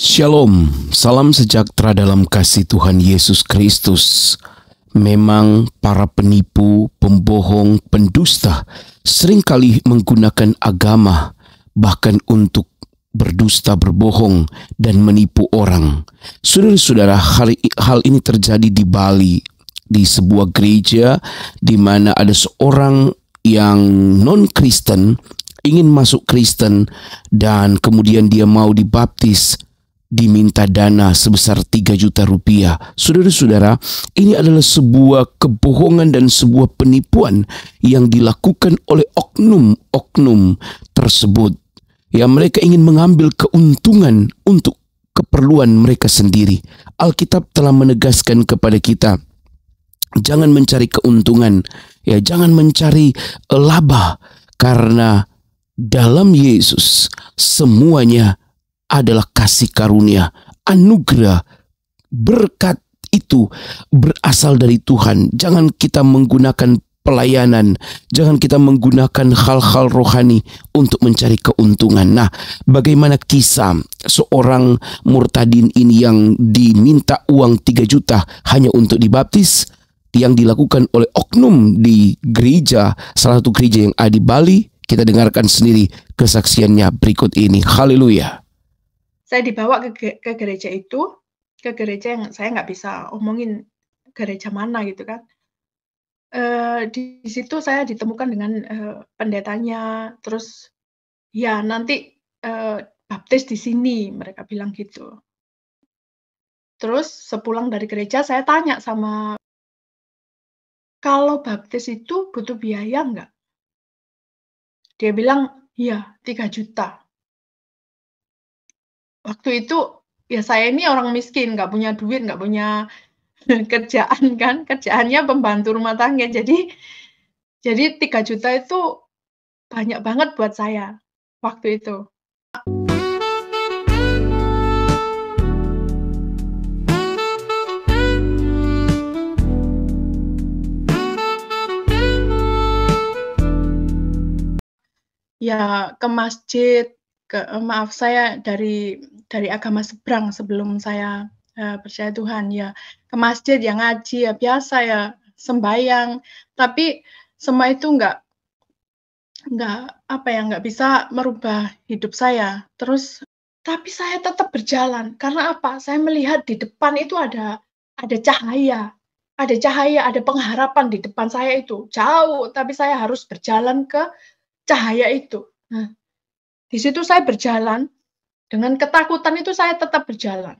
Shalom, salam sejahtera dalam kasih Tuhan Yesus Kristus. Memang para penipu, pembohong, pendusta seringkali menggunakan agama bahkan untuk berdusta, berbohong, dan menipu orang. Saudara-saudara, hal ini terjadi di Bali, di sebuah gereja di mana ada seorang yang non-Kristen ingin masuk Kristen dan kemudian dia mau dibaptis, diminta dana sebesar 3 juta rupiah. Saudara-saudara, ini adalah sebuah kebohongan dan sebuah penipuan yang dilakukan oleh oknum-oknum tersebut. Ya, mereka ingin mengambil keuntungan untuk keperluan mereka sendiri. Alkitab telah menegaskan kepada kita, jangan mencari keuntungan, ya, jangan mencari laba, karena dalam Yesus semuanya adalah kasih karunia, anugerah, berkat itu berasal dari Tuhan. Jangan kita menggunakan pelayanan, jangan kita menggunakan hal-hal rohani untuk mencari keuntungan. Nah, bagaimana kisah seorang murtadin ini yang diminta uang 3 juta hanya untuk dibaptis, yang dilakukan oleh oknum di gereja, salah satu gereja yang ada di Bali? Kita dengarkan sendiri kesaksiannya berikut ini. Haleluya. Saya dibawa ke gereja itu, ke gereja yang saya nggak bisa omongin gereja mana gitu kan. Di situ saya ditemukan dengan pendetanya, terus ya nanti baptis di sini, mereka bilang gitu. Terus sepulang dari gereja saya tanya sama, kalau baptis itu butuh biaya nggak? Dia bilang, iya 3 juta. Waktu itu ya saya ini orang miskin, nggak punya duit, nggak punya kerjaan kan, kerjaannya pembantu rumah tangga. Jadi 3 juta itu banyak banget buat saya waktu itu. Ya ke masjid, maaf saya dari agama seberang sebelum saya percaya Tuhan, ya ke masjid, ya ngaji, ya biasa ya sembahyang, tapi semua itu nggak nggak bisa merubah hidup saya. Terus tapi saya tetap berjalan, karena apa? Saya melihat di depan itu ada cahaya, ada pengharapan di depan saya itu, jauh, tapi saya harus berjalan ke cahaya itu. Nah, di situ saya berjalan, dengan ketakutan itu saya tetap berjalan.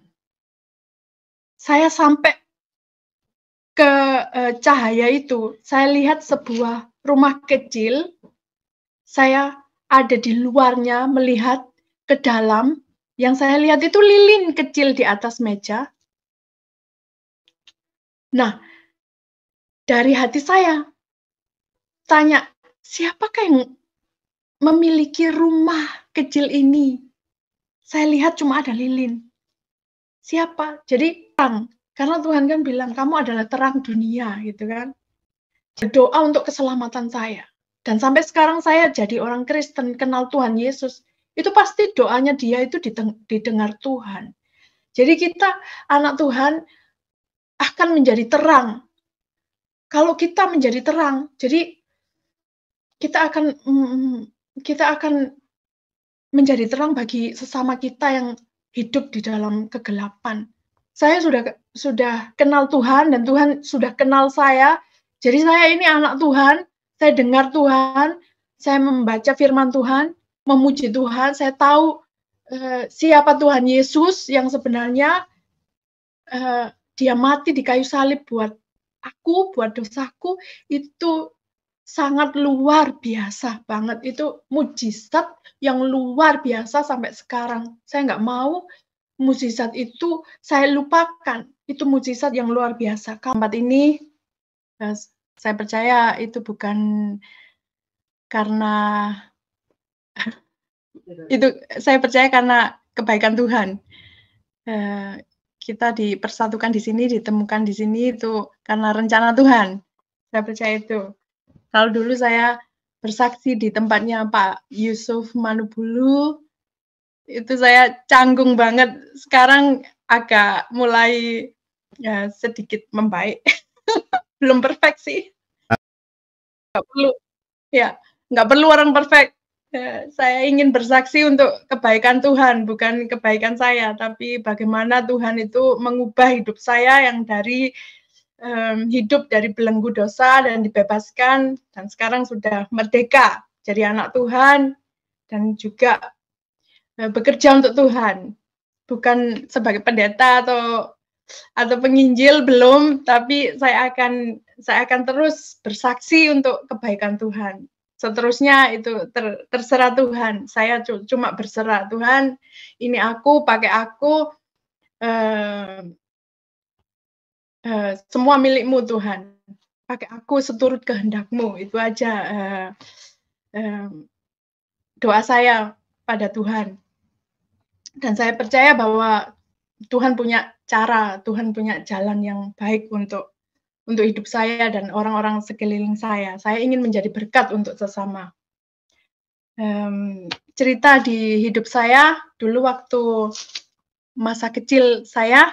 Saya sampai ke cahaya itu, saya lihat sebuah rumah kecil, saya ada di luarnya melihat ke dalam, yang saya lihat itu lilin kecil di atas meja. Nah, dari hati saya tanya, siapakah yang memiliki rumah kecil ini? Saya lihat cuma ada lilin. Siapa? Jadi terang. Karena Tuhan kan bilang, kamu adalah terang dunia, gitu kan. Berdoa untuk keselamatan saya. Dan sampai sekarang saya jadi orang Kristen, kenal Tuhan Yesus. Itu pasti doanya dia itu didengar Tuhan. Jadi kita, anak Tuhan, akan menjadi terang. Kalau kita menjadi terang, jadi kita akan menjadi terang bagi sesama kita yang hidup di dalam kegelapan. Saya sudah kenal Tuhan dan Tuhan sudah kenal saya. Jadi saya ini anak Tuhan, saya dengar Tuhan, saya membaca firman Tuhan, memuji Tuhan, saya tahu siapa Tuhan Yesus yang sebenarnya dia mati di kayu salib buat aku, buat dosaku, itu sangat luar biasa banget. Itu mujizat yang luar biasa sampai sekarang. Saya nggak mau mujizat itu saya lupakan. Itu mujizat yang luar biasa. Tempat ini, saya percaya itu bukan karena itu, saya percaya karena kebaikan Tuhan. Kita dipersatukan di sini, ditemukan di sini itu karena rencana Tuhan. Saya percaya itu. Kalau dulu saya bersaksi di tempatnya Pak Yusuf Manubulu, itu saya canggung banget. Sekarang agak mulai ya sedikit membaik. Belum perfect sih. Nggak perlu, ya, nggak perlu orang perfect. Saya ingin bersaksi untuk kebaikan Tuhan, bukan kebaikan saya, tapi bagaimana Tuhan itu mengubah hidup saya yang dari hidup dari belenggu dosa dan dibebaskan, dan sekarang sudah merdeka jadi anak Tuhan dan juga bekerja untuk Tuhan, bukan sebagai pendeta atau penginjil, belum, tapi saya akan terus bersaksi untuk kebaikan Tuhan. Seterusnya itu terserah Tuhan. Saya cuma berserah, Tuhan, ini aku, pakai aku, semua milik-Mu Tuhan. Pakai aku seturut kehendak-Mu. Itu aja doa saya pada Tuhan. Dan saya percaya bahwa Tuhan punya cara, Tuhan punya jalan yang baik untuk hidup saya dan orang-orang sekeliling saya. Saya ingin menjadi berkat untuk sesama. Cerita di hidup saya, dulu waktu masa kecil saya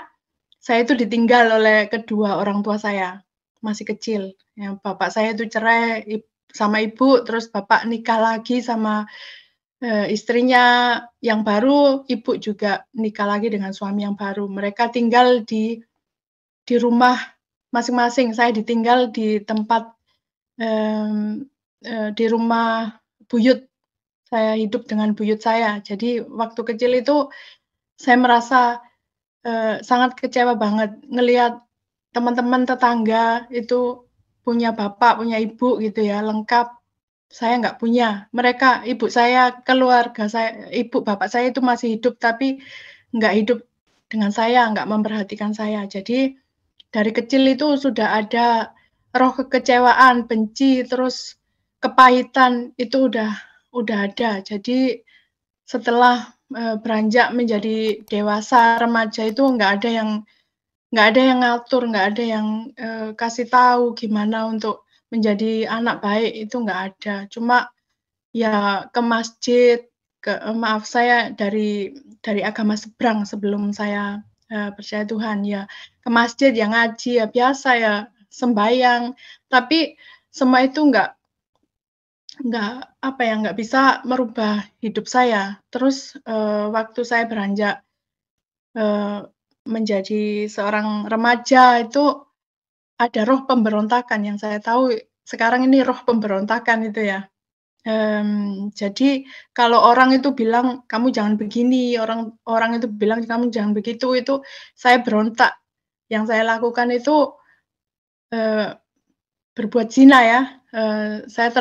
itu ditinggal oleh kedua orang tua saya, masih kecil. Yang bapak saya itu cerai sama ibu, terus bapak nikah lagi sama istrinya yang baru, ibu juga nikah lagi dengan suami yang baru. Mereka tinggal di rumah masing-masing. Saya ditinggal di tempat di rumah buyut. Saya hidup dengan buyut saya. Jadi waktu kecil itu saya merasa sangat kecewa banget ngelihat teman-teman tetangga itu punya bapak, punya ibu gitu ya, lengkap. Saya nggak punya. Mereka, ibu saya, keluarga saya, ibu bapak saya itu masih hidup, tapi nggak hidup dengan saya, nggak memperhatikan saya. Jadi dari kecil itu sudah ada roh kekecewaan, benci, terus kepahitan itu udah ada. Jadi setelah beranjak menjadi dewasa, remaja itu nggak ada yang ngatur, nggak ada yang kasih tahu gimana untuk menjadi anak baik, itu nggak ada. Cuma ya ke masjid, maaf saya dari agama seberang sebelum saya percaya Tuhan, ya ke masjid, ya ngaji, ya biasa ya sembahyang, tapi semua itu nggak bisa merubah hidup saya. Terus waktu saya beranjak menjadi seorang remaja itu ada roh pemberontakan yang saya tahu sekarang ini roh pemberontakan itu ya. Jadi kalau orang itu bilang, "Kamu jangan begini," orang itu bilang, "Kamu jangan begitu," itu saya berontak. Yang saya lakukan itu berbuat zina ya, saya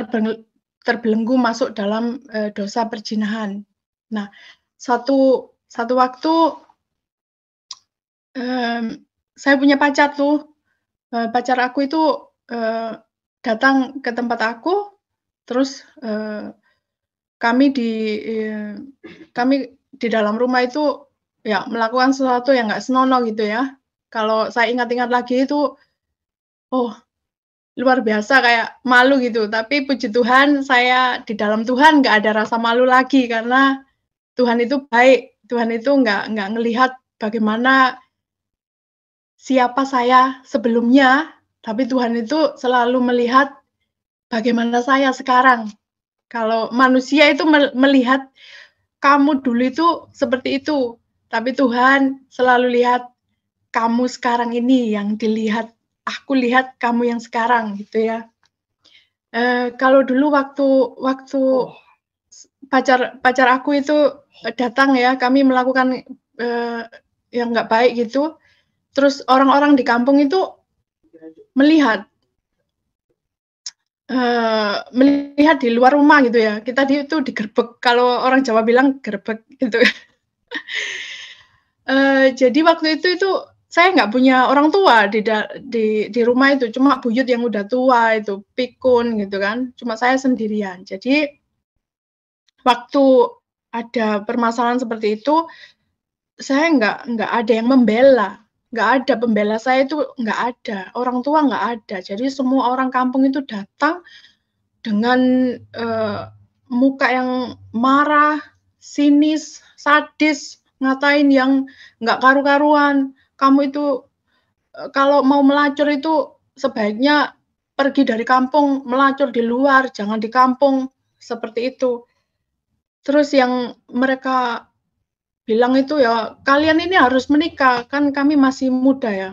terbelenggu masuk dalam dosa perzinahan. Nah, satu waktu saya punya pacar tuh, pacar aku itu datang ke tempat aku, terus kami di dalam rumah itu ya melakukan sesuatu yang nggak senonoh gitu ya. Kalau saya ingat-ingat lagi itu, oh luar biasa kayak malu gitu. Tapi puji Tuhan saya di dalam Tuhan nggak ada rasa malu lagi karena Tuhan itu baik. Tuhan itu nggak ngelihat bagaimana siapa saya sebelumnya, tapi Tuhan itu selalu melihat bagaimana saya sekarang. Kalau manusia itu melihat kamu dulu itu seperti itu, tapi Tuhan selalu lihat kamu sekarang ini yang dilihat, aku lihat kamu yang sekarang gitu ya. Kalau dulu waktu pacar aku itu datang ya, kami melakukan yang nggak baik gitu, terus orang-orang di kampung itu melihat di luar rumah gitu ya, kita itu digerebek, kalau orang Jawa bilang gerebek gitu. Jadi waktu itu saya nggak punya orang tua di rumah itu, cuma buyut yang udah tua itu, pikun gitu kan, cuma saya sendirian. Jadi waktu ada permasalahan seperti itu, saya nggak ada yang membela, nggak ada pembela saya itu nggak ada, orang tua nggak ada. Jadi semua orang kampung itu datang dengan muka yang marah, sinis, sadis, ngatain yang nggak karu-karuan. Kamu itu, kalau mau melacur itu sebaiknya pergi dari kampung, melacur di luar, jangan di kampung, seperti itu. Terus yang mereka bilang itu ya, "Kalian ini harus menikah, kan kami masih muda ya,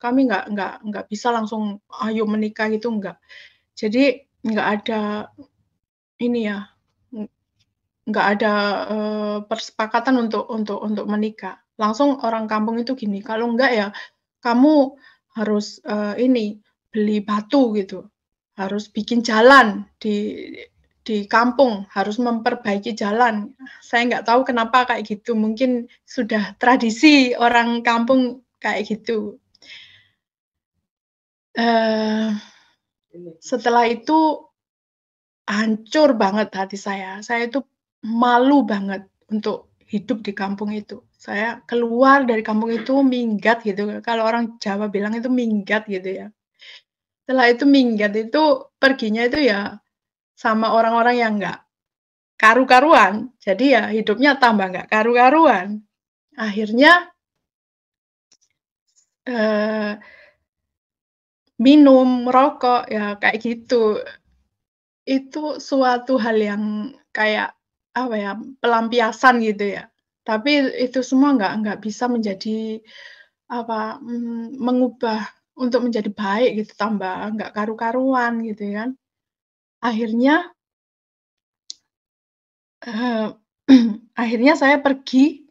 kami nggak bisa langsung ayo menikah," gitu, enggak. Jadi nggak ada ini ya, ng nggak ada, persepakatan untuk menikah. Langsung orang kampung itu gini, "Kalau enggak ya kamu harus, ini, beli batu," gitu, "harus bikin jalan di kampung, harus memperbaiki jalan." Saya nggak tahu kenapa kayak gitu, mungkin sudah tradisi orang kampung kayak gitu. Eee, Setelah itu hancur banget hati saya. Saya itu malu banget untuk hidup di kampung itu. Saya keluar dari kampung itu minggat gitu, kalau orang Jawa bilang itu minggat gitu ya. Setelah itu minggat itu perginya itu ya sama orang-orang yang nggak karu-karuan. Jadi ya hidupnya tambah nggak karu-karuan. Akhirnya, eee, minum, merokok, ya kayak gitu. Itu suatu hal yang kayak, apa ya, pelampiasan gitu ya. Tapi itu semua nggak bisa menjadi, apa, mengubah untuk menjadi baik gitu, tambah nggak karu-karuan gitu kan. Akhirnya, eee, akhirnya saya pergi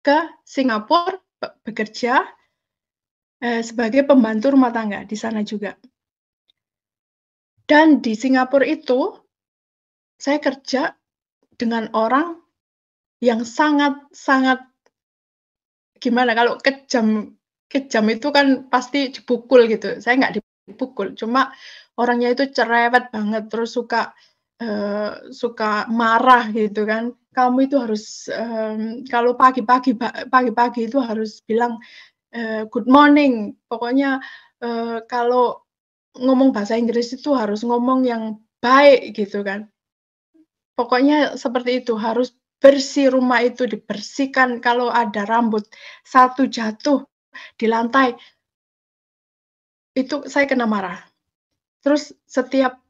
ke Singapura bekerja, sebagai pembantu rumah tangga di sana juga. Dan di Singapura itu, saya kerja dengan orang yang sangat-sangat gimana, kalau kejam kejam itu kan pasti dipukul gitu, saya nggak dipukul, cuma orangnya itu cerewet banget, terus suka marah gitu kan. "Kamu itu harus, kalau pagi-pagi itu harus bilang, good morning." Pokoknya, kalau ngomong bahasa Inggris itu harus ngomong yang baik gitu kan. Pokoknya seperti itu, harus bersih, rumah itu dibersihkan, kalau ada rambut satu jatuh di lantai, itu saya kena marah. Terus setiap,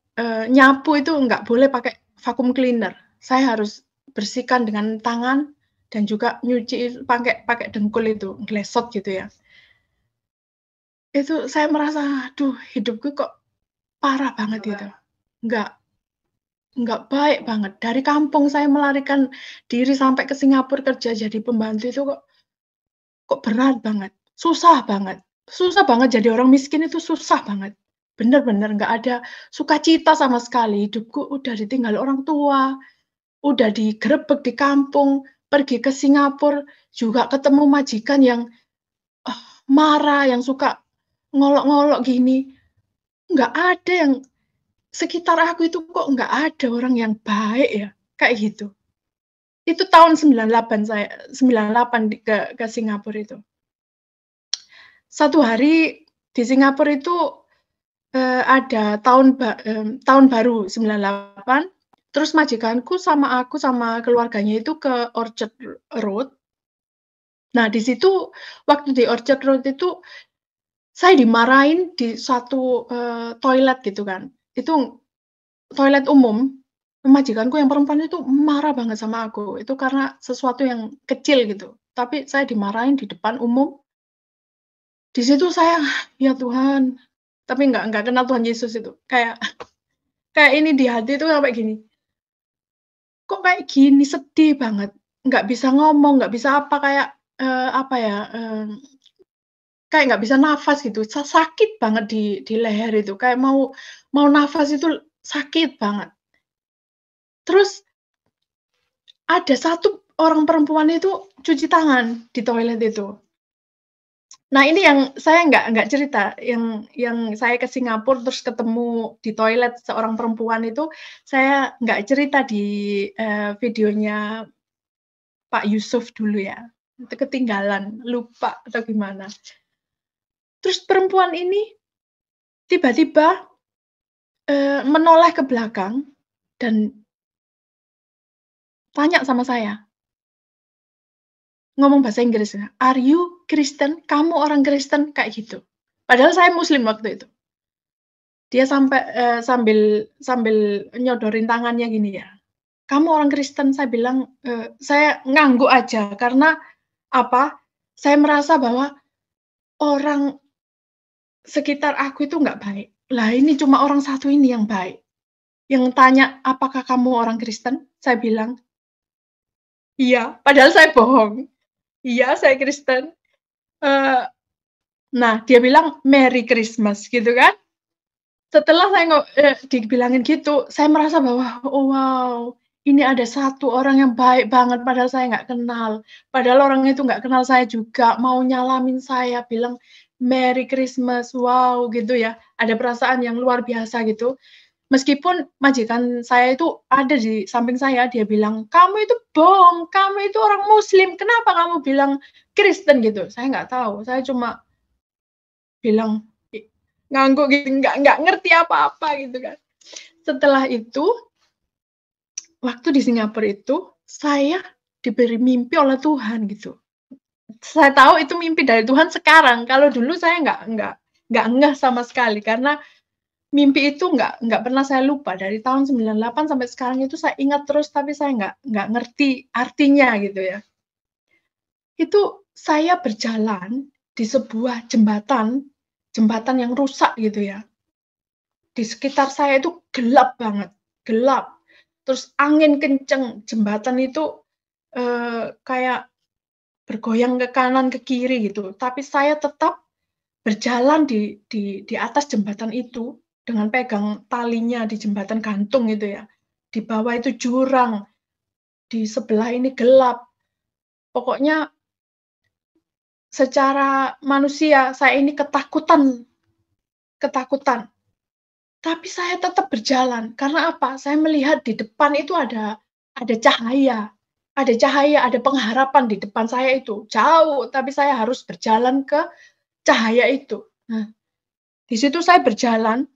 nyapu itu nggak boleh pakai vacuum cleaner, saya harus bersihkan dengan tangan dan juga nyuci pakai pakai dengkul itu, glesot gitu ya. Itu saya merasa, aduh hidupku kok parah banget gitu, nggak nggak baik banget. Dari kampung saya melarikan diri sampai ke Singapura kerja jadi pembantu itu kok berat banget, susah banget jadi orang miskin itu susah banget. Bener-bener nggak ada sukacita sama sekali, hidupku udah ditinggal orang tua, udah digerebek di kampung, pergi ke Singapura juga ketemu majikan yang, marah, yang suka ngolok-ngolok gini, nggak ada yang sekitar aku itu kok nggak ada orang yang baik ya, kayak gitu. Itu tahun 98 saya 98 ke Singapura itu. Satu hari di Singapura itu, ada tahun baru 98, terus majikanku sama aku sama keluarganya itu ke Orchard Road. Nah, di situ waktu di Orchard Road itu saya dimarahin di satu, toilet gitu kan. Itu toilet umum, majikanku yang perempuan itu marah banget sama aku, itu karena sesuatu yang kecil gitu, tapi saya dimarahin di depan umum. Di situ saya, ya Tuhan, tapi nggak kenal Tuhan Yesus itu. Kayak kayak ini di hati itu sampai gini, "Kok kayak gini?" Sedih banget, nggak bisa ngomong, nggak bisa apa, kayak, apa ya, kayak nggak bisa nafas gitu, sakit banget di leher itu, kayak mau mau nafas itu sakit banget. Terus ada satu orang perempuan itu cuci tangan di toilet itu. Nah, ini yang saya nggak cerita, yang saya ke Singapura terus ketemu di toilet seorang perempuan itu, saya nggak cerita di, videonya Pak Yusuf dulu ya, itu ketinggalan, lupa atau gimana. Terus perempuan ini tiba-tiba, menoleh ke belakang dan tanya sama saya, ngomong bahasa Inggris, "Are you Kristen? Kamu orang Kristen?" Kayak gitu. Padahal saya Muslim waktu itu. Dia sampai, sambil nyodorin tangannya gini ya, "Kamu orang Kristen?" Saya bilang, saya ngangguk aja karena apa, saya merasa bahwa orang sekitar aku itu nggak baik. Lah ini cuma orang satu ini yang baik. Yang tanya, "Apakah kamu orang Kristen?" Saya bilang, "Iya," padahal saya bohong. "Iya, saya Kristen." Eee, nah dia bilang, "Merry Christmas," gitu kan. Setelah saya dibilangin gitu, saya merasa bahwa, oh wow, ini ada satu orang yang baik banget padahal saya nggak kenal. Padahal orang itu nggak kenal saya juga, mau nyalamin saya, bilang, "Merry Christmas," wow, gitu ya. Ada perasaan yang luar biasa gitu. Meskipun majikan saya itu ada di samping saya, dia bilang, "Kamu itu bohong, kamu itu orang Muslim, kenapa kamu bilang Kristen?" Gitu. Saya nggak tahu, saya cuma bilang, ngangguk gitu, nggak ngerti apa-apa gitu kan. Setelah itu, waktu di Singapura itu, saya diberi mimpi oleh Tuhan gitu. Saya tahu itu mimpi dari Tuhan sekarang, kalau dulu saya nggak ngeh sama sekali, karena mimpi itu nggak pernah saya lupa, dari tahun 98 sampai sekarang itu saya ingat terus, tapi saya nggak ngerti artinya gitu ya. Itu saya berjalan di sebuah jembatan, jembatan yang rusak gitu ya. Di sekitar saya itu gelap banget, gelap. Terus angin kenceng, jembatan itu, kayak bergoyang ke kanan, ke kiri gitu. Tapi saya tetap berjalan di atas jembatan itu, dengan pegang talinya di jembatan gantung itu ya. Di bawah itu jurang, di sebelah ini gelap. Pokoknya secara manusia saya ini ketakutan, ketakutan. Tapi saya tetap berjalan, karena apa? Saya melihat di depan itu ada cahaya, ada pengharapan di depan saya itu, jauh, tapi saya harus berjalan ke cahaya itu. Nah, di situ saya berjalan,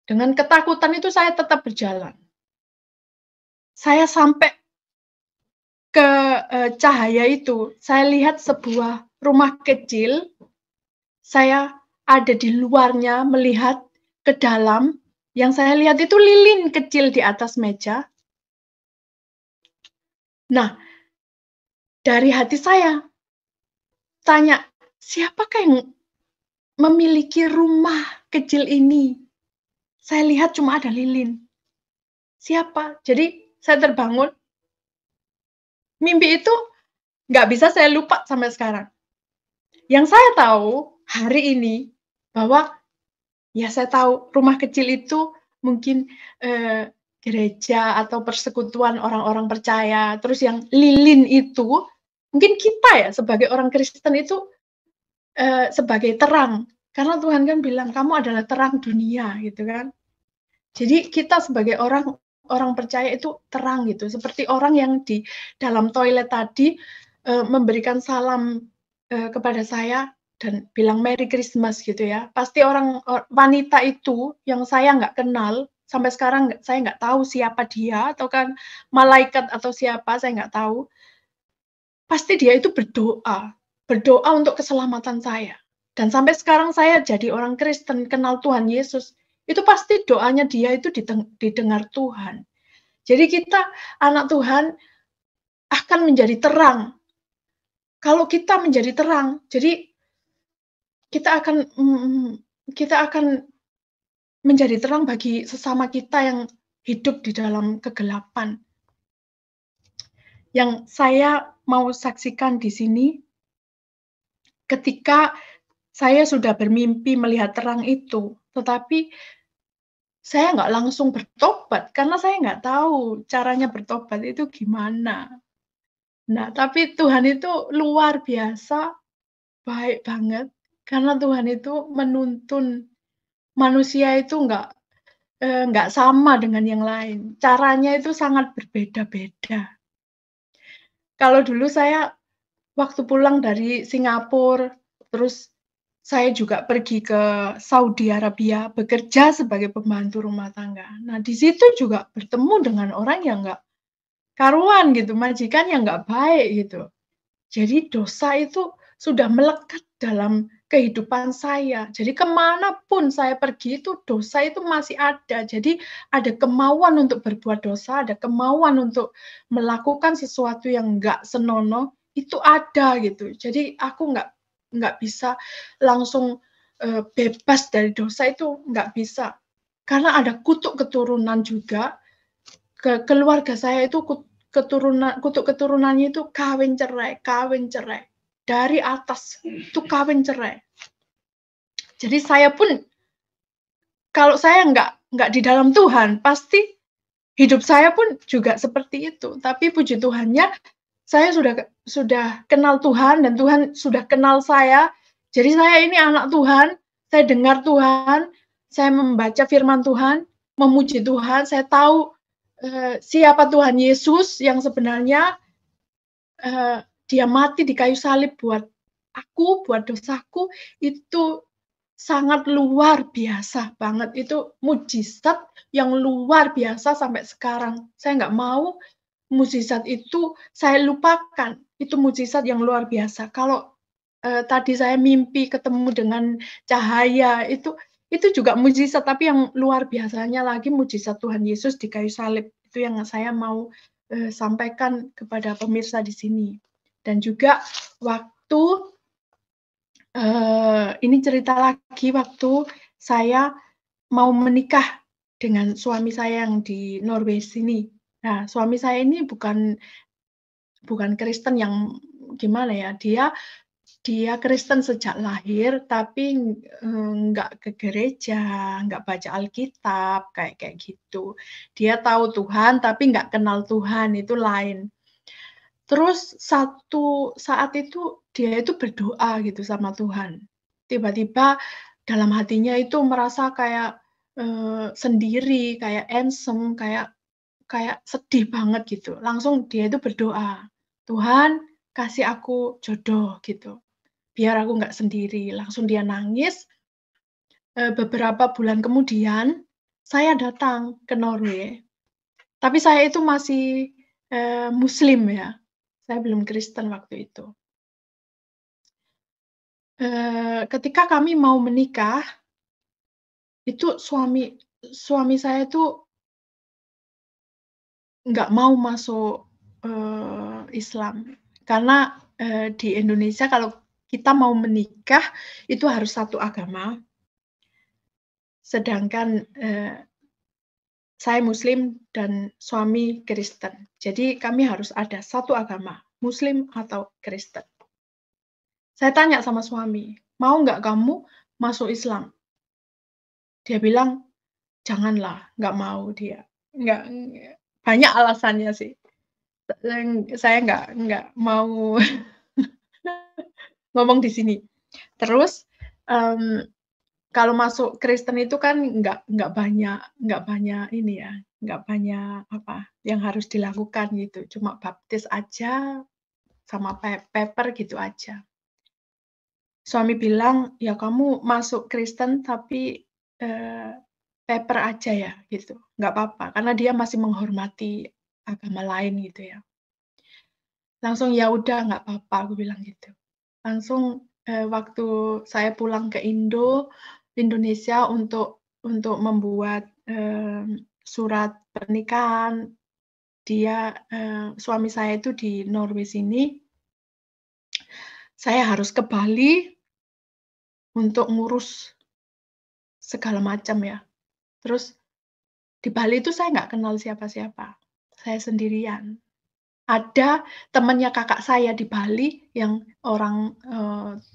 dengan ketakutan itu saya tetap berjalan. Saya sampai ke, cahaya itu, saya lihat sebuah rumah kecil, saya ada di luarnya melihat ke dalam, yang saya lihat itu lilin kecil di atas meja. Nah, dari hati saya tanya, "Siapakah yang memiliki rumah kecil ini? Saya lihat cuma ada lilin. Siapa?" Jadi saya terbangun, mimpi itu nggak bisa saya lupa sampai sekarang. Yang saya tahu hari ini bahwa, ya saya tahu rumah kecil itu mungkin, gereja atau persekutuan orang-orang percaya, terus yang lilin itu mungkin kita ya sebagai orang Kristen itu, sebagai terang, karena Tuhan kan bilang, "Kamu adalah terang dunia," gitu kan. Jadi kita sebagai orang orang percaya itu terang gitu, seperti orang yang di dalam toilet tadi, memberikan salam, kepada saya dan bilang Merry Christmas gitu ya. Pasti wanita itu yang saya nggak kenal, sampai sekarang saya nggak tahu siapa dia, atau kan malaikat atau siapa, saya nggak tahu. Pasti dia itu berdoa, berdoa untuk keselamatan saya. Dan sampai sekarang saya jadi orang Kristen, kenal Tuhan Yesus, itu pasti doanya dia itu didengar Tuhan. Jadi kita anak Tuhan akan menjadi terang. Kalau kita menjadi terang, jadi kita akan menjadi terang bagi sesama kita yang hidup di dalam kegelapan. Yang saya mau saksikan di sini, ketika saya sudah bermimpi melihat terang itu, tetapi saya nggak langsung bertobat, karena saya nggak tahu caranya bertobat itu gimana. Nah, tapi Tuhan itu luar biasa, baik banget, karena Tuhan itu menuntun manusia itu nggak sama dengan yang lain. Caranya itu sangat berbeda-beda. Kalau dulu saya waktu pulang dari Singapura, terus saya juga pergi ke Saudi Arabia, bekerja sebagai pembantu rumah tangga. Nah, di situ juga bertemu dengan orang yang nggak karuan gitu, majikan yang nggak baik gitu. Jadi dosa itu sudah melekat dalam kehidupan saya. Jadi kemanapun saya pergi itu dosa itu masih ada. Jadi ada kemauan untuk berbuat dosa, ada kemauan untuk melakukan sesuatu yang nggak senonoh, itu ada gitu. Jadi aku nggak bisa langsung bebas dari dosa, itu nggak bisa. Karena ada kutuk keturunan juga. Keluarga saya itu kutuk keturunannya itu kawin cerai. Dari atas itu kawin cerai. Jadi saya pun kalau saya nggak di dalam Tuhan, pasti hidup saya pun juga seperti itu. Tapi puji Tuhannya, saya sudah kenal Tuhan dan Tuhan sudah kenal saya. Jadi saya ini anak Tuhan, saya dengar Tuhan, saya membaca firman Tuhan, memuji Tuhan, saya tahu siapa Tuhan Yesus yang sebenarnya dia mati di kayu salib buat aku, buat dosaku, itu sangat luar biasa banget. Itu mujizat yang luar biasa sampai sekarang. Saya nggak mau mujizat itu saya lupakan. Itu mujizat yang luar biasa. Kalau tadi saya mimpi ketemu dengan cahaya, itu juga mujizat, tapi yang luar biasanya lagi mujizat Tuhan Yesus di kayu salib. Itu yang saya mau sampaikan kepada pemirsa di sini. Dan juga waktu ini cerita lagi waktu saya mau menikah dengan suami saya yang di Norway sini. Nah, suami saya ini bukan Kristen yang gimana ya, dia Kristen sejak lahir, tapi nggak ke gereja, nggak baca Alkitab, kayak gitu. Dia tahu Tuhan, tapi nggak kenal Tuhan, itu lain. Terus satu saat itu dia itu berdoa gitu sama Tuhan. Tiba-tiba dalam hatinya itu merasa kayak sendiri, kayak ensem, kayak sedih banget gitu. Langsung dia itu berdoa, "Tuhan, kasih aku jodoh," gitu. "Biar aku nggak sendiri." Langsung dia nangis. Beberapa bulan kemudian saya datang ke Norway. Tapi saya itu masih Muslim ya. Saya belum Kristen waktu itu. Ketika kami mau menikah, itu suami saya itu nggak mau masuk Islam. Karena di Indonesia kalau kita mau menikah itu harus satu agama. Sedangkan saya Muslim dan suami Kristen. Jadi kami harus ada satu agama, Muslim atau Kristen. Saya tanya sama suami, "Mau nggak kamu masuk Islam?" Dia bilang, "Janganlah," nggak mau dia. Nggak banyak alasannya sih. Saya nggak mau ngomong di sini. Terus, kalau masuk Kristen itu kan nggak banyak ini ya, nggak banyak apa yang harus dilakukan gitu, cuma baptis aja sama paper gitu aja. Suami bilang, "Ya kamu masuk Kristen tapi paper aja ya," gitu, "nggak apa-apa," karena dia masih menghormati agama lain gitu ya. Langsung, "Ya udah nggak apa-apa," aku bilang gitu. Langsung waktu saya pulang ke Indonesia untuk membuat surat pernikahan, suami saya itu di Norway sini, saya harus ke Bali untuk ngurus segala macam ya. Terus di Bali itu saya nggak kenal siapa-siapa, saya sendirian. Ada temannya kakak saya di Bali yang orang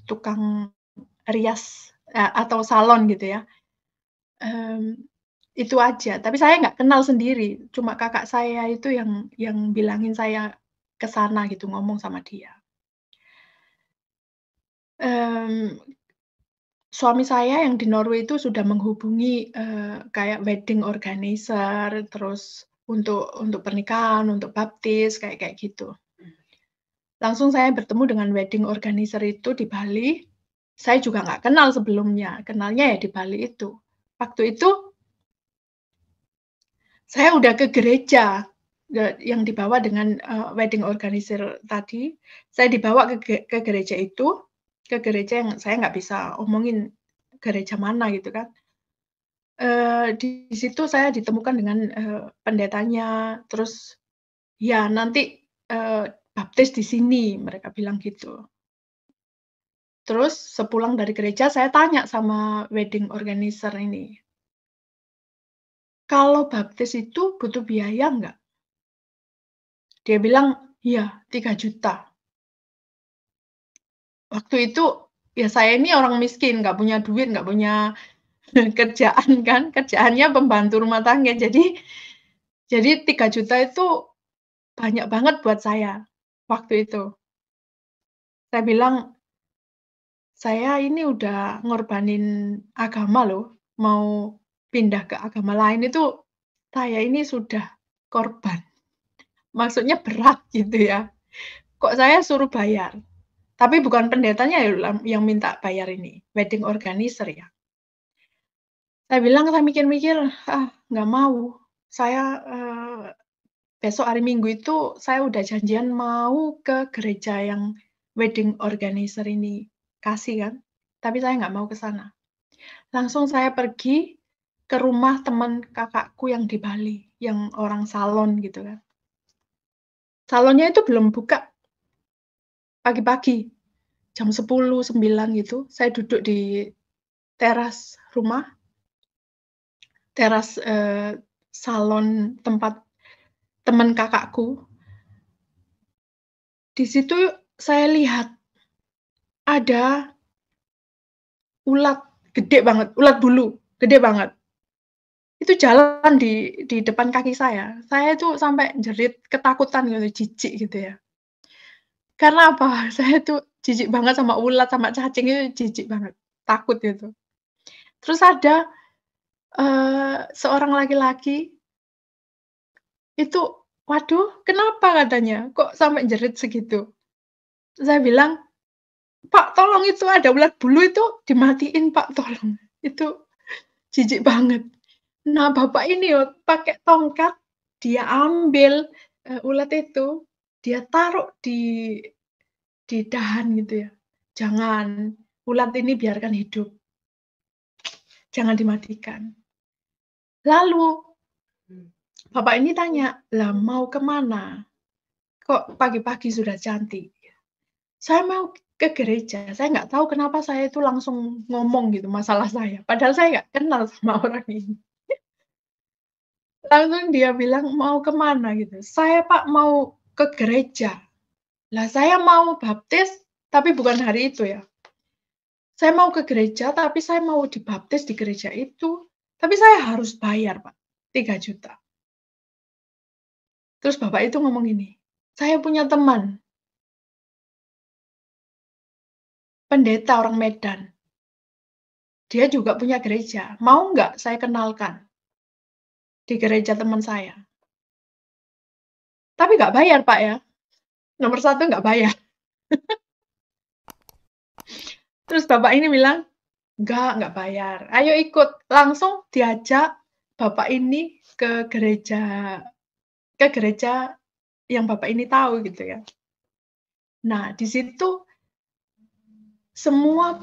tukang rias atau salon gitu ya. Itu aja, tapi saya nggak kenal sendiri, cuma kakak saya itu yang bilangin saya ke sana gitu, ngomong sama dia. Suami saya yang di Norway itu sudah menghubungi kayak wedding organizer, terus untuk pernikahan, untuk baptis, kayak gitu. Langsung saya bertemu dengan wedding organizer itu di Bali. Saya juga nggak kenal sebelumnya, kenalnya ya di Bali itu. Waktu itu saya udah ke gereja, yang dibawa dengan, wedding organizer tadi, saya dibawa ke gereja itu, ke gereja yang saya nggak bisa omongin gereja mana gitu kan. Di situ saya ditemukan dengan, pendetanya, terus, "Ya nanti, baptis di sini," mereka bilang gitu. Terus sepulang dari gereja saya tanya sama wedding organizer ini, "Kalau baptis itu butuh biaya nggak?" Dia bilang, "Iya, 3 juta." Waktu itu, ya saya ini orang miskin, nggak punya duit, nggak punya kerjaan kan, kerjaannya pembantu rumah tangga. Jadi 3 juta itu banyak banget buat saya, waktu itu. Saya bilang, "Saya ini udah ngorbanin agama loh, mau pindah ke agama lain itu, saya ini sudah korban." Maksudnya berat gitu ya, kok saya suruh bayar. Tapi bukan pendetanya yang minta bayar ini, wedding organizer ya. Saya mikir-mikir, "Ah, nggak mau." Saya, besok hari Minggu itu saya udah janjian mau ke gereja yang wedding organizer ini kasih kan, tapi saya nggak mau ke sana. Langsung saya pergi ke rumah teman kakakku yang di Bali, yang orang salon gitu kan. Salonnya itu belum buka pagi-pagi, jam 10, 9 gitu, saya duduk di teras rumah, teras, salon tempat teman kakakku. Di situ saya lihat ada ulat gede banget, ulat bulu, gede banget. Itu jalan di depan kaki saya. Saya itu sampai jerit ketakutan gitu, jijik gitu ya. Karena apa? Saya tuh jijik banget sama ulat, sama cacing itu jijik banget, takut gitu. Terus ada, seorang laki-laki itu, "Waduh, kenapa?" katanya, "Kok sampai jerit segitu?" Saya bilang, "Pak, tolong itu ada ulat bulu itu dimatiin Pak, tolong." Itu jijik banget. Nah, bapak ini yo pakai tongkat, dia ambil, ulat itu, dia taruh di dahan gitu ya. "Jangan, ulat ini biarkan hidup, jangan dimatikan." Lalu bapak ini tanya, "Lah mau ke mana? Kok pagi-pagi sudah cantik?" "Saya mau ke gereja." Saya nggak tahu kenapa saya itu langsung ngomong gitu masalah saya, padahal saya nggak kenal sama orang ini. Langsung dia bilang, "Mau ke mana?" gitu. "Saya Pak mau ke gereja." Lah saya mau baptis, tapi bukan hari itu ya. Saya mau ke gereja, tapi saya mau dibaptis di gereja itu. Tapi saya harus bayar Pak, 3 juta. Terus bapak itu ngomong gini, "Saya punya teman, pendeta orang Medan. Dia juga punya gereja. Mau nggak saya kenalkan di gereja teman saya?" Tapi nggak bayar Pak ya, nomor satu nggak bayar. Terus bapak ini bilang, nggak bayar. Ayo ikut." Langsung diajak bapak ini ke gereja yang bapak ini tahu gitu ya. Nah, di situ semua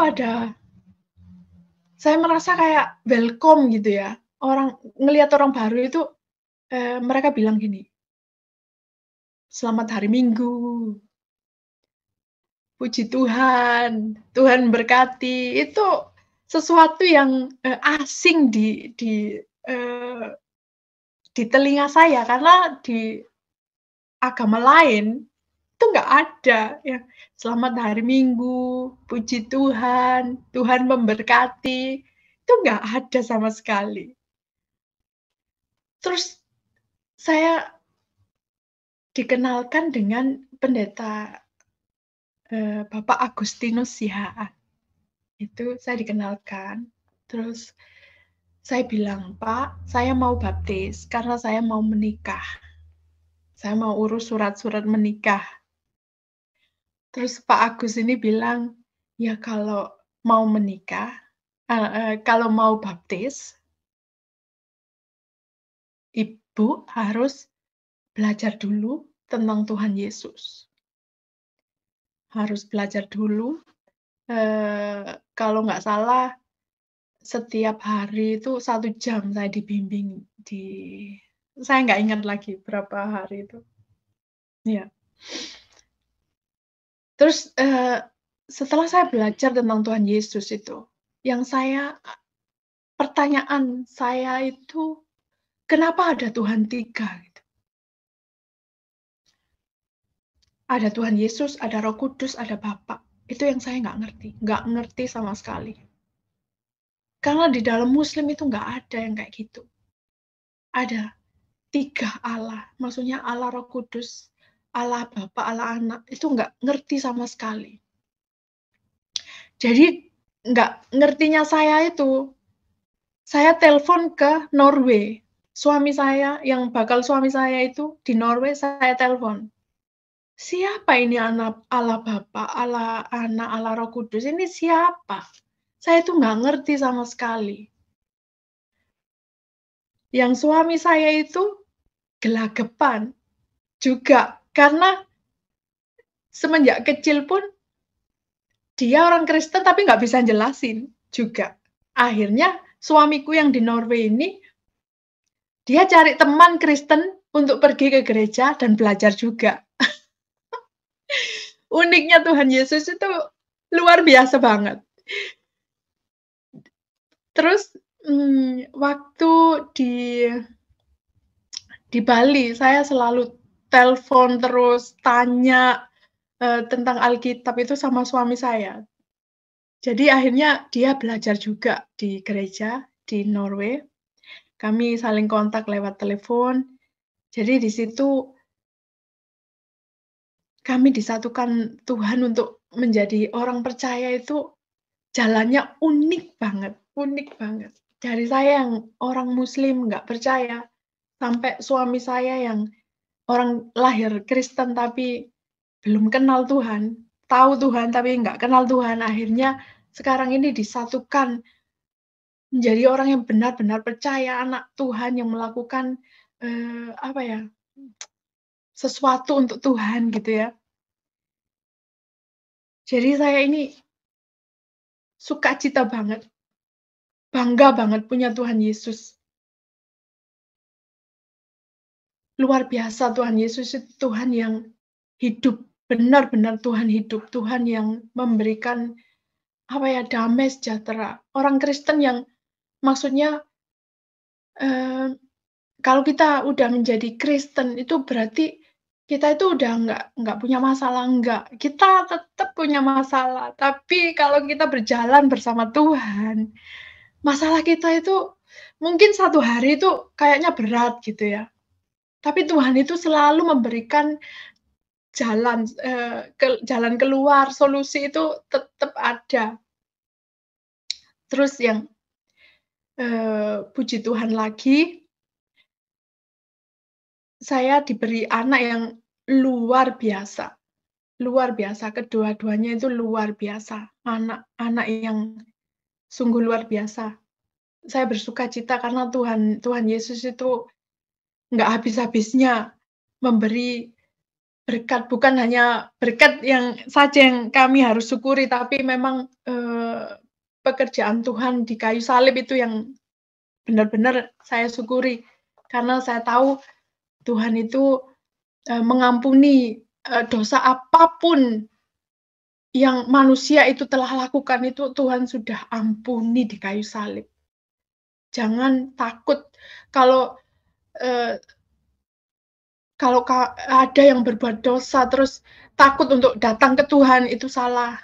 saya merasa kayak welcome gitu ya. Ngelihat orang baru itu, mereka bilang gini, "Selamat hari Minggu, puji Tuhan, Tuhan berkati." Itu sesuatu yang, asing eee, di telinga saya karena di agama lain itu nggak ada yang selamat hari Minggu, puji Tuhan, Tuhan memberkati, itu nggak ada sama sekali. Terus saya dikenalkan dengan pendeta, Bapak Agustinus Sihaan. Itu saya dikenalkan, terus saya bilang, "Pak, saya mau baptis karena saya mau menikah. Saya mau urus surat-surat menikah." Terus Pak Agus ini bilang, "Ya kalau mau menikah, kalau mau baptis, Ibu harus belajar dulu tentang Tuhan Yesus. Harus belajar dulu, kalau nggak salah setiap hari itu 1 jam saya dibimbing saya nggak ingat lagi berapa hari itu. Iya. Terus, setelah saya belajar tentang Tuhan Yesus itu, yang pertanyaan saya itu, kenapa ada Tuhan 3 gitu? Ada Tuhan Yesus, ada Roh Kudus, ada Bapa. Itu yang saya nggak ngerti sama sekali. Karena di dalam Muslim itu nggak ada yang kayak gitu. Ada 3 Allah, maksudnya Allah Roh Kudus, Allah Bapa, Allah Anak, itu nggak ngerti sama sekali. Jadi nggak ngertinya saya itu, saya telepon ke Norway. Suami saya, yang bakal suami saya itu di Norway, saya telepon. Siapa ini Allah Bapa, Allah Anak, Allah Roh Kudus, ini siapa? Saya itu nggak ngerti sama sekali. Yang suami saya itu gelagapan juga, karena semenjak kecil pun dia orang Kristen tapi nggak bisa jelasin juga. Akhirnya suamiku yang di Norway ini, dia cari teman Kristen untuk pergi ke gereja dan belajar juga. Uniknya Tuhan Yesus itu luar biasa banget. Terus, waktu di Bali, saya selalu telepon terus, tanya, tentang Alkitab itu sama suami saya. Jadi akhirnya dia belajar juga di gereja di Norway. Kami saling kontak lewat telepon. Jadi di situ kami disatukan Tuhan untuk menjadi orang percaya itu jalannya unik banget. Dari saya yang orang Muslim nggak percaya, sampai suami saya yang orang lahir Kristen tapi belum kenal Tuhan, tahu Tuhan tapi nggak kenal Tuhan, akhirnya sekarang ini disatukan menjadi orang yang benar-benar percaya, anak Tuhan yang melakukan, apa ya, sesuatu untuk Tuhan gitu ya. Jadi saya ini sukacita banget, bangga banget punya Tuhan Yesus. Luar biasa Tuhan Yesus itu Tuhan yang hidup, benar-benar Tuhan hidup, Tuhan yang memberikan, apa ya, damai sejahtera. Orang Kristen yang maksudnya, kalau kita udah menjadi Kristen itu berarti kita itu udah nggak punya masalah, enggak. Kita tetap punya masalah, tapi kalau kita berjalan bersama Tuhan, masalah kita itu mungkin satu hari itu kayaknya berat gitu ya, tapi Tuhan itu selalu memberikan jalan keluar, solusi itu tetap ada. Terus yang, puji Tuhan lagi, saya diberi anak yang luar biasa. Luar biasa, kedua-duanya itu luar biasa, anak-anak yang sungguh luar biasa. Saya bersukacita karena Tuhan Yesus itu nggak habis-habisnya memberi berkat, bukan hanya berkat yang saja yang kami harus syukuri, tapi memang, pekerjaan Tuhan di kayu salib itu yang benar-benar saya syukuri. Karena saya tahu Tuhan itu, mengampuni, dosa apapun yang manusia itu telah lakukan itu Tuhan sudah ampuni di kayu salib. Jangan takut kalau, eee, kalau ada yang berbuat dosa terus takut untuk datang ke Tuhan, itu salah.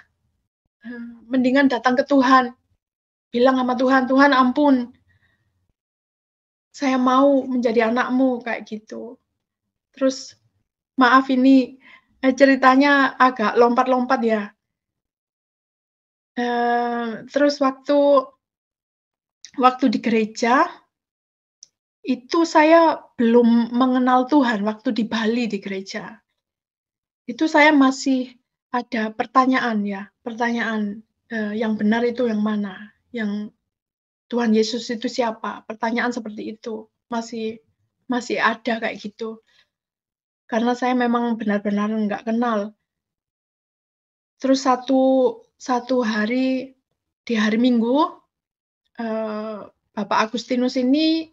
Mendingan datang ke Tuhan, bilang sama Tuhan, "Tuhan ampun, saya mau menjadi anakmu," kayak gitu. Terus maaf ini, ceritanya agak lompat-lompat ya. Terus waktu di gereja, itu saya belum mengenal Tuhan waktu di Bali di gereja. Itu saya masih ada pertanyaan ya, pertanyaan, yang benar itu yang mana? Yang Tuhan Yesus itu siapa? Pertanyaan seperti itu, masih masih ada kayak gitu. karena saya memang benar-benar nggak kenal. Terus satu hari, di hari Minggu, Bapak Agustinus ini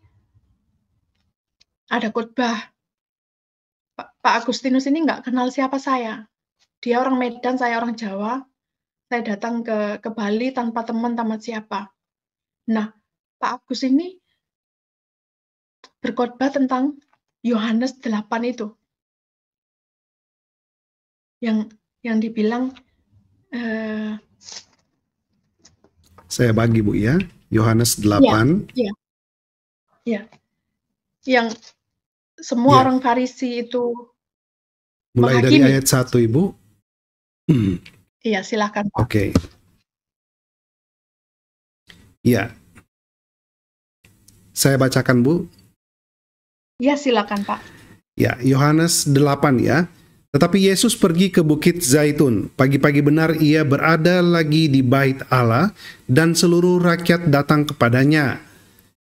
ada khotbah. Pak Agustinus ini nggak kenal siapa saya. Dia orang Medan, saya orang Jawa. Saya datang ke Bali tanpa teman, tanpa siapa. Nah, Pak Agus ini berkhotbah tentang Yohanes 8 itu. Yang dibilang saya bagi Bu ya, Yohanes 8. Iya. Yang semua orang Farisi itu mulai menghakimi. dari ayat 1 Ibu. Iya, silakan Pak. Oke. Iya. Saya bacakan Bu. Iya, silakan Pak. Ya, Yohanes 8 ya. Tetapi Yesus pergi ke Bukit Zaitun. Pagi-pagi benar ia berada lagi di bait Allah dan seluruh rakyat datang kepadanya.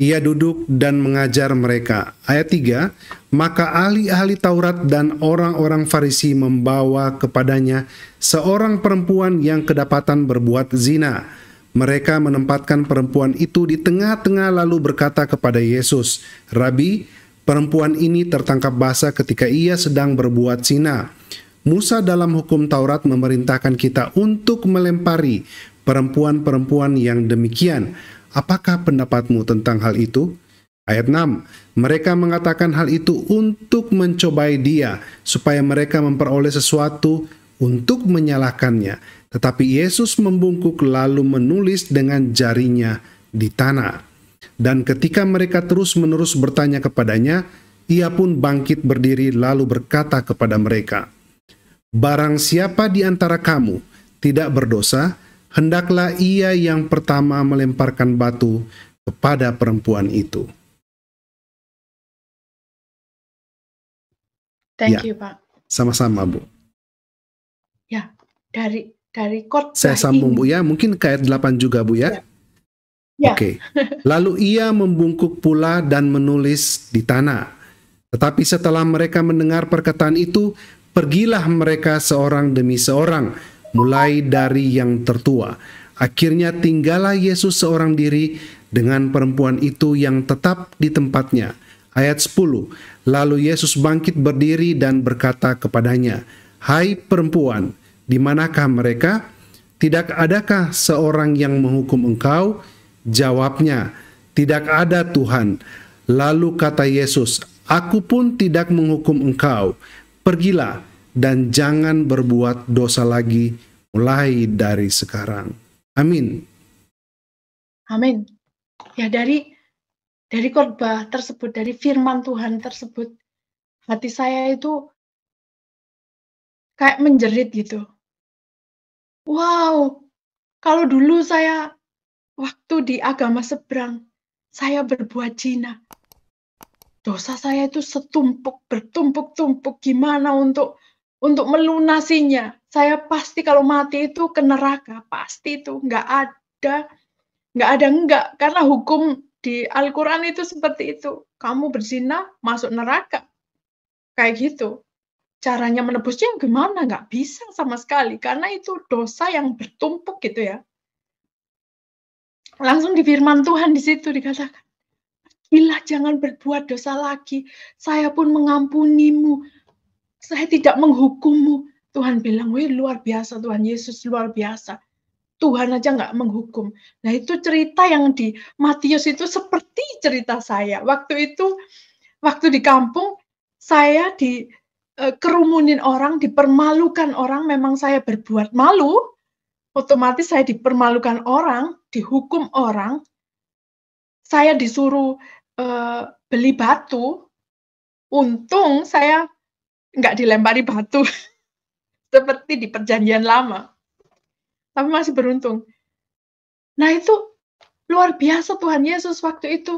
Ia duduk dan mengajar mereka. Ayat 3, maka ahli-ahli Taurat dan orang-orang Farisi membawa kepadanya seorang perempuan yang kedapatan berbuat zina. Mereka menempatkan perempuan itu di tengah-tengah lalu berkata kepada Yesus, Rabi, perempuan ini tertangkap basah ketika ia sedang berbuat zina. Musa dalam hukum Taurat memerintahkan kita untuk melempari perempuan-perempuan yang demikian. Apakah pendapatmu tentang hal itu? Ayat 6, mereka mengatakan hal itu untuk mencobai dia, supaya mereka memperoleh sesuatu untuk menyalahkannya. Tetapi Yesus membungkuk lalu menulis dengan jarinya di tanah. Dan ketika mereka terus-menerus bertanya kepadanya, ia pun bangkit berdiri lalu berkata kepada mereka, barang siapa di antara kamu tidak berdosa, hendaklah ia yang pertama melemparkan batu kepada perempuan itu. Thank you, Pak. Sama-sama, Bu. Ya, dari khotbah saya sambung, ini. Bu ya. Mungkin ke ayat 8 juga, Bu ya. Ya. Oke. Lalu ia membungkuk pula dan menulis di tanah. Tetapi setelah mereka mendengar perkataan itu, pergilah mereka seorang demi seorang, mulai dari yang tertua. Akhirnya tinggallah Yesus seorang diri dengan perempuan itu yang tetap di tempatnya. Ayat 10, lalu Yesus bangkit berdiri dan berkata kepadanya, hai perempuan, di manakah mereka? Tidak adakah seorang yang menghukum engkau? Jawabnya, tidak ada Tuhan. Lalu kata Yesus, aku pun tidak menghukum engkau. Pergilah dan jangan berbuat dosa lagi mulai dari sekarang. Amin. Amin. Ya, dari khotbah tersebut, dari firman Tuhan tersebut, hati saya itu kayak menjerit gitu. Wow, kalau dulu saya waktu di agama seberang, saya berbuat zina. Dosa saya itu bertumpuk-tumpuk, gimana untuk melunasinya. Saya pasti kalau mati itu ke neraka, pasti itu nggak ada enggak, karena hukum di Al-Quran itu seperti itu. Kamu berzina, masuk neraka. Kayak gitu. Caranya menebusnya gimana? Nggak bisa sama sekali, karena itu dosa yang bertumpuk gitu ya. Langsung di firman Tuhan di situ dikatakan, pergilah jangan berbuat dosa lagi, saya pun mengampunimu, saya tidak menghukummu. Tuhan bilang, wih luar biasa, Tuhan Yesus luar biasa. Tuhan aja nggak menghukum. Nah itu cerita yang di Matius itu seperti cerita saya. Waktu itu, waktu di kampung, saya kerumunin orang, dipermalukan orang, memang saya berbuat malu, otomatis saya dipermalukan orang, dihukum orang, saya disuruh beli batu, untung saya nggak dilempari batu, seperti di perjanjian lama. Tapi masih beruntung. Nah itu luar biasa Tuhan Yesus waktu itu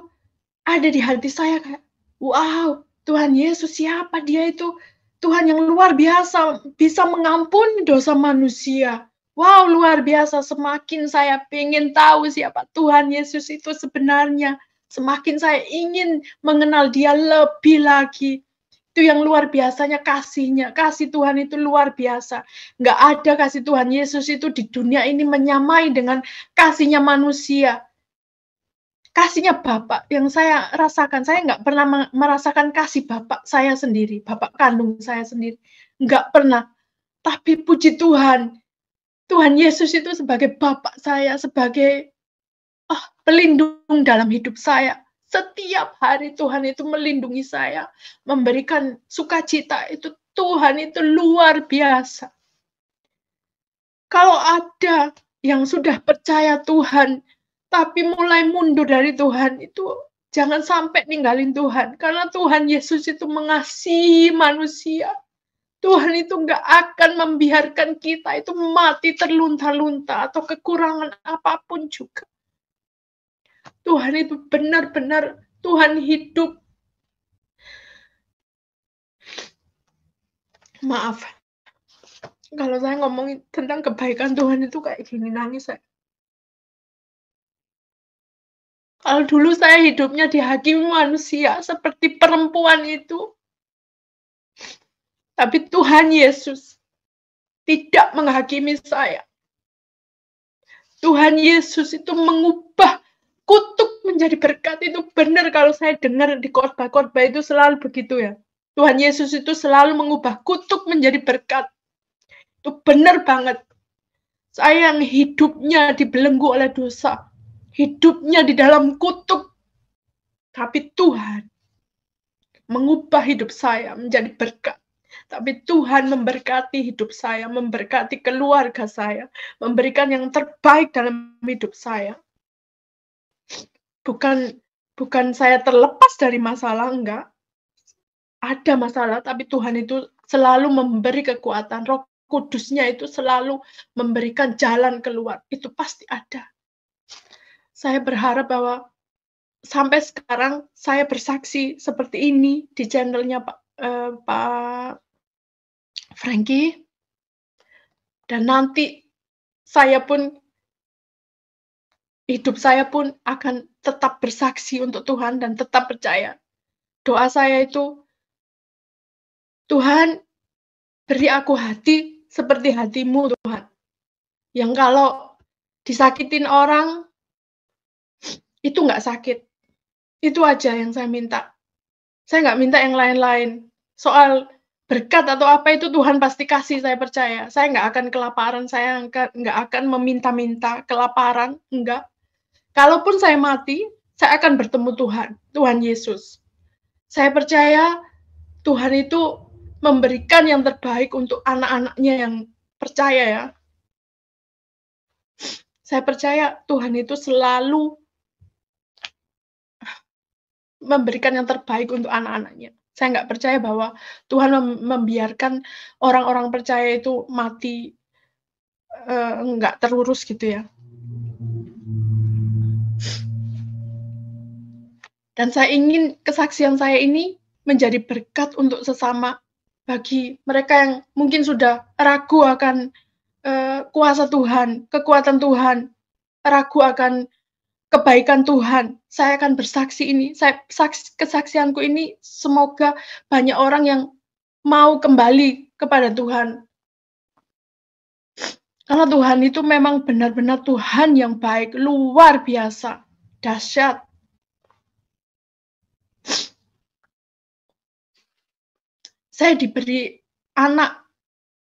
ada di hati saya kayak, wow, Tuhan Yesus siapa dia itu? Tuhan yang luar biasa, bisa mengampuni dosa manusia. Wow, luar biasa. Semakin saya ingin tahu siapa Tuhan Yesus itu sebenarnya, semakin saya ingin mengenal dia lebih lagi. Itu yang luar biasanya kasihnya. Kasih Tuhan itu luar biasa. Nggak ada kasih Tuhan Yesus itu di dunia ini menyamai dengan kasihnya manusia. Kasihnya Bapak yang saya rasakan. Saya nggak pernah merasakan kasih Bapak saya sendiri. Bapak kandung saya sendiri. Nggak pernah. Tapi puji Tuhan. Tuhan Yesus itu sebagai Bapak saya. Sebagai pelindung dalam hidup saya. Setiap hari Tuhan itu melindungi saya, memberikan sukacita itu Tuhan itu luar biasa. Kalau ada yang sudah percaya Tuhan, tapi mulai mundur dari Tuhan, itu jangan sampai ninggalin Tuhan. Karena Tuhan Yesus itu mengasihi manusia. Tuhan itu nggak akan membiarkan kita itu mati terlunta-lunta atau kekurangan apapun juga. Tuhan itu benar-benar Tuhan hidup. Maaf, kalau saya ngomongin tentang kebaikan Tuhan itu kayak gini, nangis saya. Kalau dulu saya hidupnya dihakimi manusia seperti perempuan itu, tapi Tuhan Yesus tidak menghakimi saya. Tuhan Yesus itu mengubah kutuk menjadi berkat. Itu benar kalau saya dengar di khotbah-khotbah itu selalu begitu ya. Tuhan Yesus itu selalu mengubah kutuk menjadi berkat. Itu benar banget. Saya yang hidupnya dibelenggu oleh dosa. Hidupnya di dalam kutuk. Tapi Tuhan mengubah hidup saya menjadi berkat. Tapi Tuhan memberkati hidup saya, memberkati keluarga saya, memberikan yang terbaik dalam hidup saya. Bukan saya terlepas dari masalah, enggak. Ada masalah, tapi Tuhan itu selalu memberi kekuatan. Roh Kudusnya itu selalu memberikan jalan keluar. Itu pasti ada. Saya berharap bahwa sampai sekarang saya bersaksi seperti ini di channelnya Pak Frankie. Dan nanti hidup saya pun akan tetap bersaksi untuk Tuhan dan tetap percaya. Doa saya itu, Tuhan, beri aku hati seperti hatimu, Tuhan. Yang kalau disakitin orang, itu nggak sakit. Itu aja yang saya minta. Saya nggak minta yang lain-lain. Soal berkat atau apa itu Tuhan pasti kasih, saya percaya. Saya nggak akan kelaparan, saya nggak akan meminta-minta kelaparan, enggak. Kalaupun saya mati, saya akan bertemu Tuhan Yesus. Saya percaya Tuhan itu memberikan yang terbaik untuk anak-anaknya yang percaya ya. Saya percaya Tuhan itu selalu memberikan yang terbaik untuk anak-anaknya. Saya nggak percaya bahwa Tuhan membiarkan orang-orang percaya itu mati nggak terurus gitu ya. Dan saya ingin kesaksian saya ini menjadi berkat untuk sesama bagi mereka yang mungkin sudah ragu akan kuasa Tuhan, kekuatan Tuhan, ragu akan kebaikan Tuhan. Saya akan bersaksi ini, kesaksianku ini semoga banyak orang yang mau kembali kepada Tuhan. Karena Tuhan itu memang benar-benar Tuhan yang baik, luar biasa, dahsyat. Saya diberi anak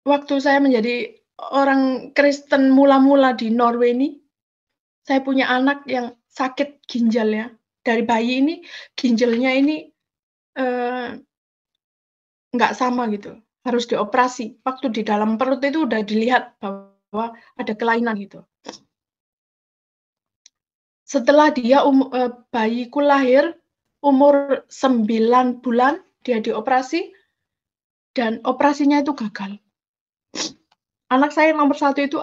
waktu saya menjadi orang Kristen mula-mula di Norway ini. Saya punya anak yang sakit ginjal ya. Dari bayi ini, ginjalnya ini nggak sama gitu. Harus dioperasi. Waktu di dalam perut itu udah dilihat bahwa ada kelainan gitu. Setelah bayiku lahir, umur 9 bulan, dia dioperasi, dan operasinya itu gagal. Anak saya nomor 1 itu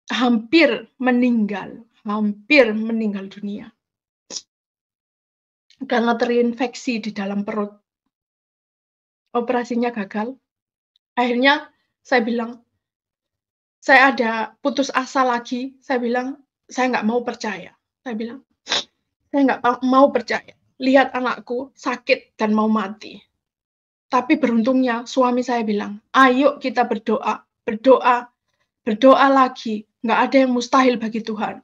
hampir meninggal dunia. Karena terinfeksi di dalam perut. Operasinya gagal. Akhirnya saya bilang, saya ada putus asa lagi. Saya bilang, saya nggak mau percaya. Saya bilang, saya nggak mau percaya. Lihat anakku sakit dan mau mati. Tapi beruntungnya suami saya bilang, "Ayo kita berdoa, berdoa, berdoa lagi. Nggak ada yang mustahil bagi Tuhan."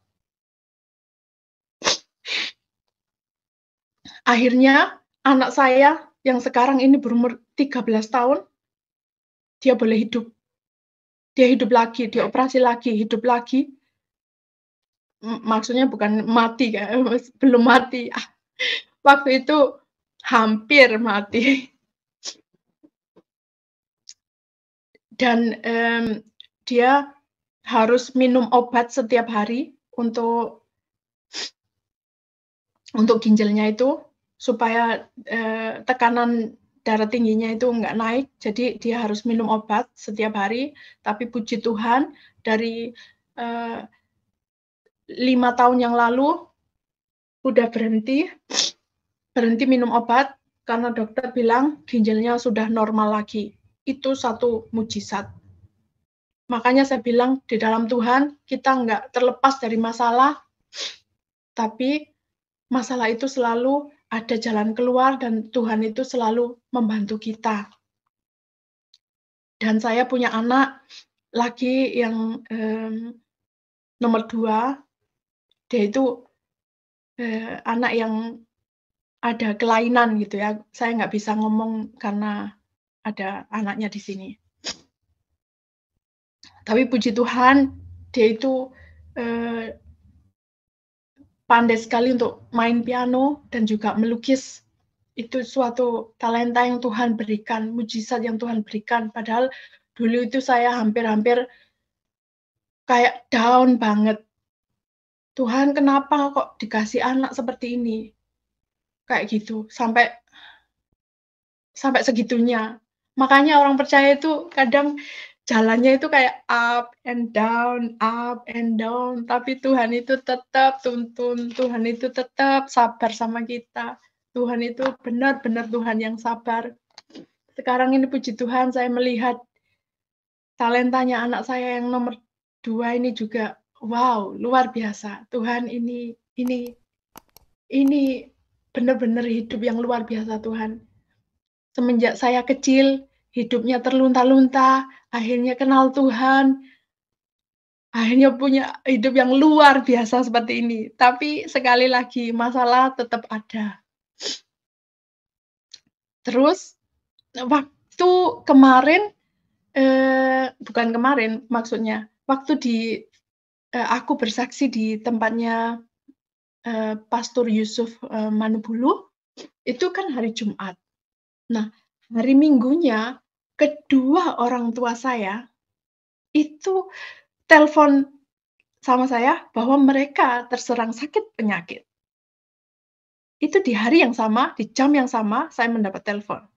Akhirnya anak saya yang sekarang ini berumur 13 tahun, dia boleh hidup. Dia hidup lagi, dioperasi lagi, hidup lagi. Maksudnya bukan mati ya, belum mati. Waktu itu hampir mati. Dan dia harus minum obat setiap hari untuk ginjalnya itu, supaya tekanan darah tingginya itu nggak naik. Jadi dia harus minum obat setiap hari. Tapi puji Tuhan dari 5 tahun yang lalu udah berhenti minum obat karena dokter bilang ginjalnya sudah normal lagi. Itu satu mujizat. Makanya saya bilang di dalam Tuhan kita nggak terlepas dari masalah, tapi masalah itu selalu ada jalan keluar dan Tuhan itu selalu membantu kita. Dan saya punya anak lagi yang nomor 2, dia itu anak yang ada kelainan gitu ya. Saya nggak bisa ngomong karena ada anaknya di sini. Tapi puji Tuhan, dia itu pandai sekali untuk main piano dan juga melukis. Itu suatu talenta yang Tuhan berikan, mujizat yang Tuhan berikan. Padahal dulu itu saya hampir-hampir kayak down banget. Tuhan kenapa kok dikasih anak seperti ini? Kayak gitu, sampai segitunya. Makanya orang percaya itu kadang jalannya itu kayak up and down, tapi Tuhan itu tetap tuntun, Tuhan itu tetap sabar sama kita. Tuhan itu benar-benar Tuhan yang sabar. Sekarang ini puji Tuhan saya melihat talentanya anak saya yang nomor 2 ini juga, wow, luar biasa. Tuhan ini benar-benar hidup yang luar biasa Tuhan. Semenjak saya kecil, hidupnya terlunta-lunta, akhirnya kenal Tuhan, akhirnya punya hidup yang luar biasa seperti ini. Tapi sekali lagi, masalah tetap ada. Terus, waktu kemarin, bukan kemarin maksudnya, waktu aku bersaksi di tempatnya Pastor Yusuf Manubulu, itu kan hari Jumat. Nah, hari Minggunya, kedua orang tua saya itu telepon sama saya bahwa mereka terserang sakit penyakit. Itu di hari yang sama, di jam yang sama, saya mendapat telepon.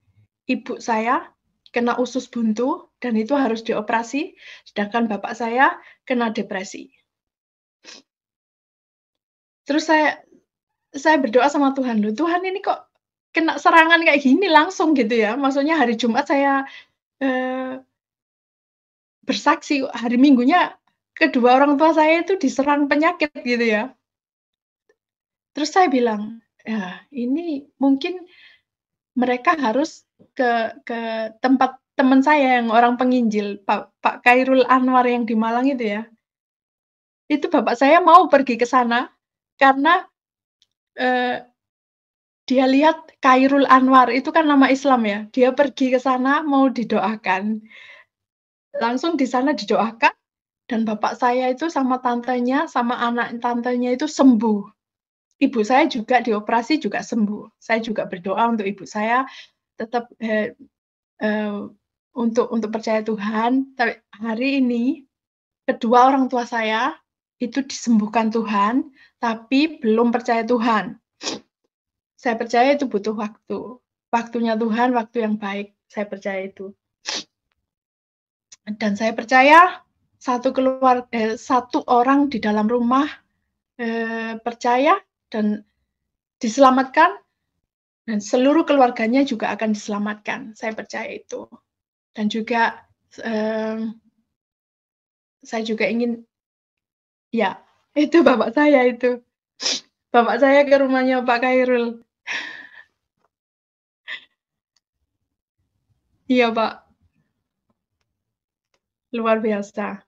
Ibu saya kena usus buntu dan itu harus dioperasi, sedangkan bapak saya kena depresi. Terus saya berdoa sama Tuhan, loh Tuhan ini kok kena serangan kayak gini langsung gitu ya. Maksudnya hari Jumat saya bersaksi, hari Minggunya kedua orang tua saya itu diserang penyakit gitu ya. Terus saya bilang, ya ini mungkin mereka harus ke tempat teman saya yang orang penginjil, Pak Khairul Anwar yang di Malang itu ya. Itu bapak saya mau pergi ke sana karena dia lihat Khairul Anwar, itu kan nama Islam ya, dia pergi ke sana mau didoakan. Langsung di sana didoakan, dan bapak saya itu sama tantenya, sama anak tantenya itu sembuh. Ibu saya juga dioperasi juga sembuh. Saya juga berdoa untuk ibu saya tetap, untuk percaya Tuhan. Tapi hari ini, kedua orang tua saya itu disembuhkan Tuhan, tapi belum percaya Tuhan. Saya percaya itu butuh waktu. Waktunya Tuhan, waktu yang baik. Saya percaya itu. Dan saya percaya satu orang di dalam rumah percaya dan diselamatkan, dan seluruh keluarganya juga akan diselamatkan. Saya percaya itu. Dan juga saya juga ingin, ya, itu bapak saya itu. Bapak saya ke rumahnya Pak Khairul. Iya, Pak. Luar biasa.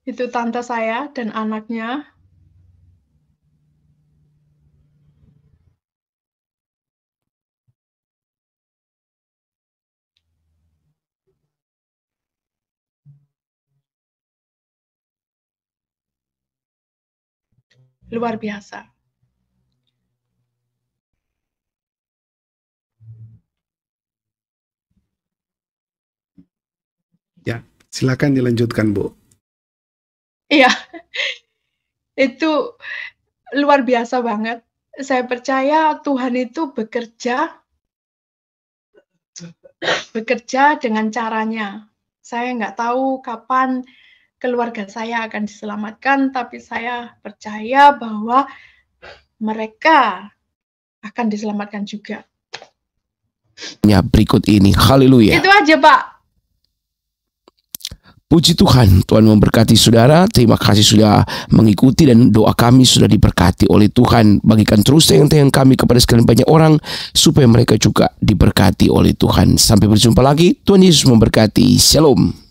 Itu tante saya dan anaknya. Luar biasa. Ya, silakan dilanjutkan, Bu. Iya, itu luar biasa banget. Saya percaya Tuhan itu bekerja dengan caranya. Saya nggak tahu kapan keluarga saya akan diselamatkan, tapi saya percaya bahwa mereka akan diselamatkan juga. Ya, berikut ini. Haleluya. Itu aja, Pak. Puji Tuhan, Tuhan memberkati saudara. Terima kasih sudah mengikuti dan doa kami sudah diberkati oleh Tuhan. Bagikan terus tayangan kami kepada sekalian banyak orang supaya mereka juga diberkati oleh Tuhan. Sampai berjumpa lagi. Tuhan Yesus memberkati. Shalom.